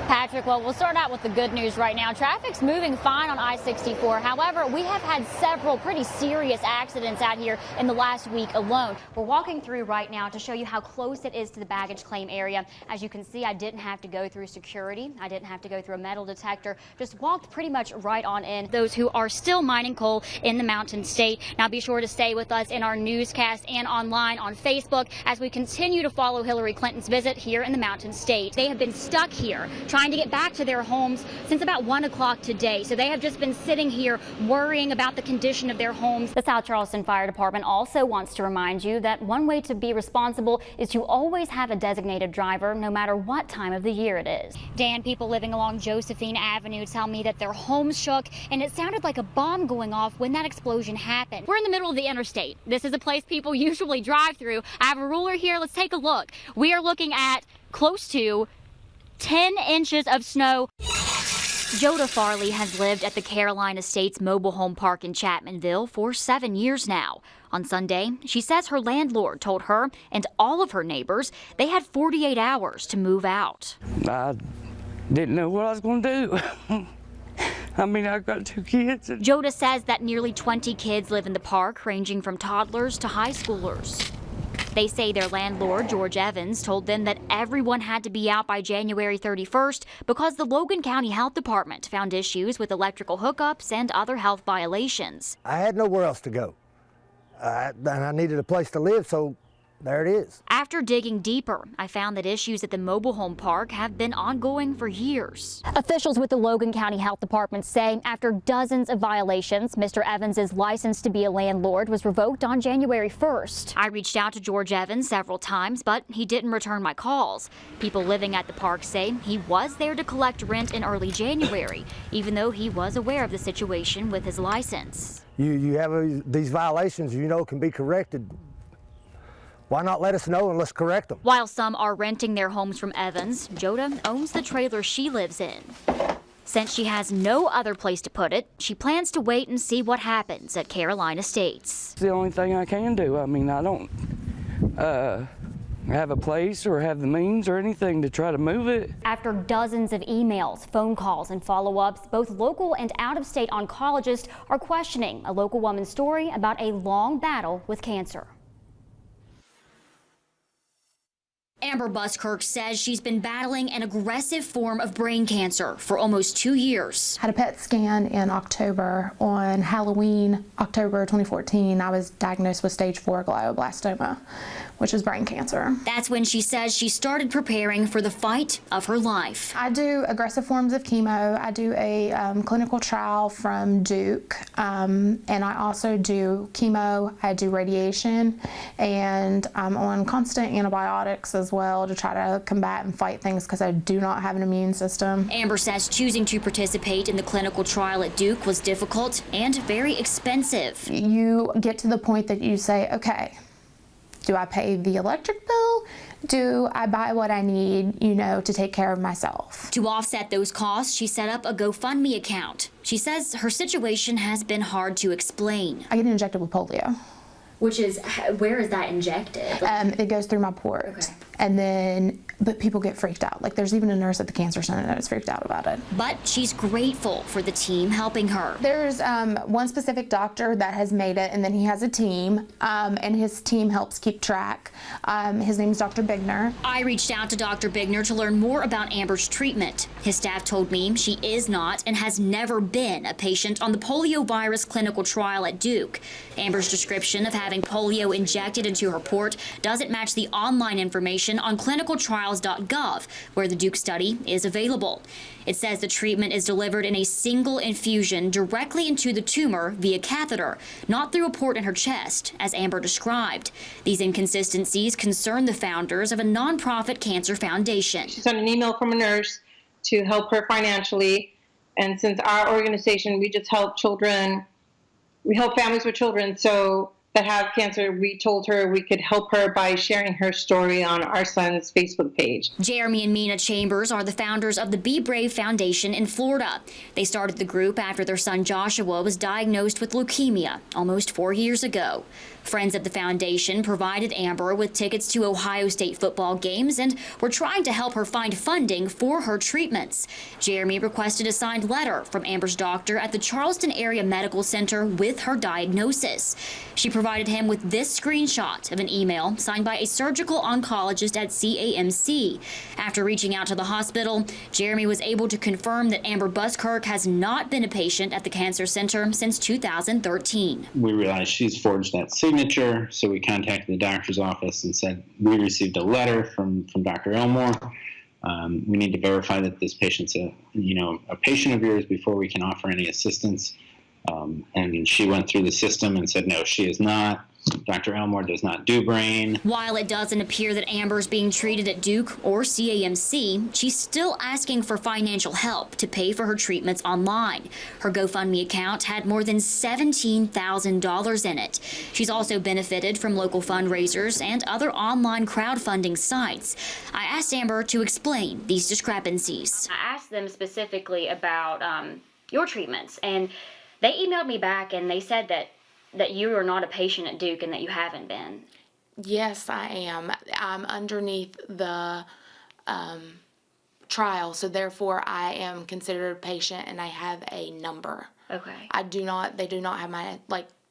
Patrick, well, we'll start out with the good news right now. Traffic's moving fine on I-64. However, we have had several pretty serious accidents out here in the last week alone. We're walking through right now to show you how close it is to the baggage claim area. As you can see, I didn't have to go through security. I didn't have to go through a metal detector. Just walked pretty much right on in. Those who are still mining coal in the Mountain State. Now be sure to stay with us in our newscast and online on Facebook as we continue to follow Hillary Clinton's visit here in the Mountain State. They have been stuck here trying to get back to their homes since about 1 o'clock today. So they have just been sitting here worrying about the condition of their homes. The South Charleston Fire Department also wants to remind you that one way to be responsible is to always have a designated driver, no matter what time of the year it is. Dan, people living along Josephine Avenue tell me that their homes shook and it sounded like a bomb going off when that explosion happened. We're in the middle of the interstate. This is a place people usually drive through. I have a ruler here. Let's take a look. We are looking at close to 10 inches of snow. Joda Farley has lived at the Caroline Estates mobile home park in Chapmanville for 7 years now. On Sunday, she says her landlord told her and all of her neighbors they had 48 hours to move out. I didn't know what I was going to do. I mean, I've got 2 kids. Joda says that nearly 20 kids live in the park, ranging from toddlers to high schoolers. They say their landlord, George Evans, told them that everyone had to be out by January 31st because the Logan County Health Department found issues with electrical hookups and other health violations. I had nowhere else to go, and I needed a place to live, so there it is. After digging deeper, I found that issues at the mobile home park have been ongoing for years. Officials with the Logan County Health Department say after dozens of violations, Mr. Evans' license to be a landlord was revoked on January 1st. I reached out to George Evans several times, but he didn't return my calls. People living at the park say he was there to collect rent in early January, even though he was aware of the situation with his license. You have these violations, you know, can be corrected. Why not let us know and let's correct them? While some are renting their homes from Evans, Joda owns the trailer she lives in. Since she has no other place to put it, she plans to wait and see what happens at Caroline Estates. It's the only thing I can do. I mean, I don't have a place or have the means or anything to try to move it. After dozens of emails, phone calls, and follow-ups, both local and out-of-state oncologists are questioning a local woman's story about a long battle with cancer. Amber Buskirk says she's been battling an aggressive form of brain cancer for almost 2 years. Had a PET scan in October. On Halloween, October 2014, I was diagnosed with stage 4 glioblastoma, which is brain cancer. That's when she says she started preparing for the fight of her life. I do aggressive forms of chemo. I do a clinical trial from Duke, and I also do chemo. I do radiation, and I'm on constant antibiotics as well to try to combat and fight things because I do not have an immune system. Amber says choosing to participate in the clinical trial at Duke was difficult and very expensive. You get to the point that you say, okay, do I pay the electric bill? Do I buy what I need, you know, to take care of myself? To offset those costs, she set up a GoFundMe account. She says her situation has been hard to explain. I get injected with polio. Which is, where is that injected? It goes through my port. Okay. And then, but people get freaked out. Like there's even a nurse at the cancer center that was freaked out about it. But she's grateful for the team helping her. There's one specific doctor that has made it, and then he has a team, and his team helps keep track. His name is Dr. Bigner. I reached out to Dr. Bigner to learn more about Amber's treatment. His staff told me she is not and has never been a patient on the poliovirus clinical trial at Duke. Amber's description of having polio injected into her port doesn't match the online information on clinicaltrials.gov, where the Duke study is available. It says the treatment is delivered in a single infusion directly into the tumor via catheter, not through a port in her chest, as Amber described. These inconsistencies concern the founders of a nonprofit cancer foundation. She sent an email from a nurse to help her financially, and since our organization, we just help children, we help families with children, so that have cancer, we told her we could help her by sharing her story on our son's Facebook page. Jeremy and Mina Chambers are the founders of the Be Brave Foundation in Florida. They started the group after their son Joshua was diagnosed with leukemia almost 4 years ago. Friends of the foundation provided Amber with tickets to Ohio State football games and were trying to help her find funding for her treatments. Jeremy requested a signed letter from Amber's doctor at the Charleston Area Medical Center with her diagnosis. She provided him with this screenshot of an email signed by a surgical oncologist at CAMC. After reaching out to the hospital, Jeremy was able to confirm that Amber Buskirk has not been a patient at the cancer center since 2013. We realized she's forged that signature, so we contacted the doctor's office and said we received a letter from Dr. Elmore. We need to verify that this patient's a patient of yours before we can offer any assistance. And she went through the system and said, no, she is not. Dr. Elmore does not do brain. While it doesn't appear that Amber's being treated at Duke or CAMC, she's still asking for financial help to pay for her treatments online. Her GoFundMe account had more than $17,000 in it. She's also benefited from local fundraisers and other online crowdfunding sites. I asked Amber to explain these discrepancies. I asked them specifically about your treatments, and they emailed me back and they said that you are not a patient at Duke and that you haven't been. Yes, I am. I'm underneath the trial, so therefore I am considered a patient and I have a number. Okay. They do not have my,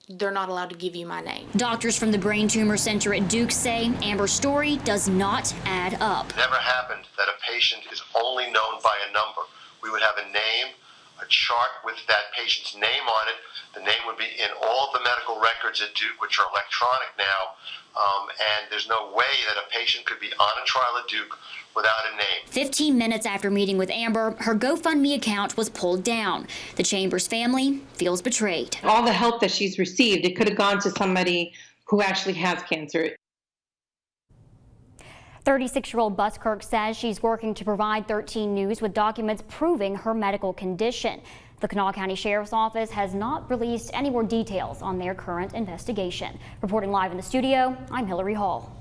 they're not allowed to give you my name. Doctors from the Brain Tumor Center at Duke say Amber's story does not add up. It never happened that a patient is only known by a number. We would have a name, a chart with that patient's name on it. The name would be in all the medical records at Duke, which are electronic now, and there's no way that a patient could be on a trial at Duke without a name. 15 minutes after meeting with Amber, her GoFundMe account was pulled down. The Chambers family feels betrayed. All the help that she's received, it could have gone to somebody who actually has cancer. 36-year-old Buskirk says she's working to provide 13 News with documents proving her medical condition. The Kanawha County Sheriff's Office has not released any more details on their current investigation. Reporting live in the studio, I'm Hillary Hall.